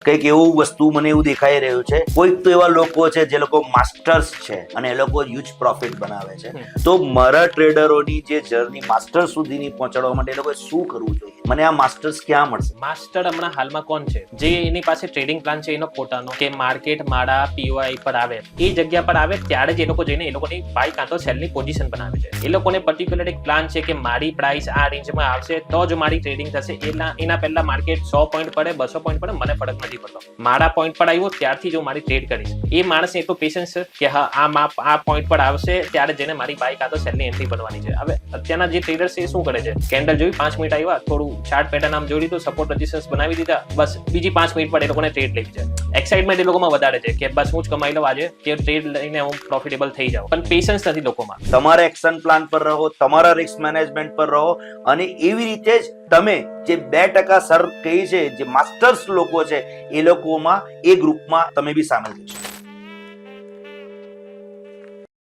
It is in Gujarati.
કંઈક એવું વસ્તુ મને એવું દેખાઈ રહ્યું છે, કોઈક તો એવા લોકો છે જે લોકો માસ્ટર્સ છે અને એ લોકો હ્યુજ પ્રોફિટ બનાવે છે. તો મારા ટ્રેડરોની જે જર્ની માસ્ટર સુધીની પહોંચાડવા માટે એ લોકોએ શું કરવું જોઈએ? મને આ માસ્ટર્સ ક્યાં મળશે? માસ્ટર હમણાં હાલમાં કોણ છે જે એની પાસે ટ્રેડિંગ પ્લાન છે એનો પોતાનો, કે માર્કેટ માળા પીઓઆઈ પર આવે એ જગ્યા પર આવે ત્યારે જ એ લોકો જઈને એ લોકોની બાય કાં તો સેલની પોઝિશન બનાવે છે. એ લોકોને પર્ટિક્યુલર એક પ્લાન છે કે મારી પ્રાઇસ આ રેન્જમાં આવશે તો જ મારી ટ્રેડિંગ થશે. એના પહેલા માર્કેટ 100 પોઈન્ટ પડે 200 પોઈન્ટ પડે મને ફરક નથી પડતો. મારા પોઈન્ટ પર આવ્યો ત્યારથી જો મારી ટ્રેડ કરીશ. એ માણસને એટલું પેશન્સ છે કે હા આ પોઈન્ટ પર આવશે ત્યારે જઈને મારી બાય કાં તો સેલની એન્ટ્રી બનવાની છે. હવે અત્યારના જે ટ્રેડર્સ છે એ શું કરે છે, કેન્ડલ જોઈ 5 મિનિટ આવ્યા, થોડું ચાર્ટ પેટર્ન આમ જોઈ લીધું, સપોર્ટ રેઝિસ્ટન્સ બનાવી દીધા, બસ બીજી 5 મિનિટ પર એ લોકોને ટ્રેડ લઈ છે. એક્સાઇટમેન્ટ એ લોકોમાં વધારે છે કે બસ હું જ કમાઈ લઉં આજે, કે ટ્રેડ લઈને હું પ્રોફિટેબલ થઈ જાઉં, પણ પેશન્સ નથી લોકોમાં. તમારા એક્શન પ્લાન પર રહો, તમારા રિસ્ક મેનેજમેન્ટ પર રહો, અને એવી રીતે જ તમે જે 2% સર કહી છે, જે માસ્ટર્સ લોકો છે એ લોકોમાં, એ ગ્રુપમાં તમે બી સામેલ થશો.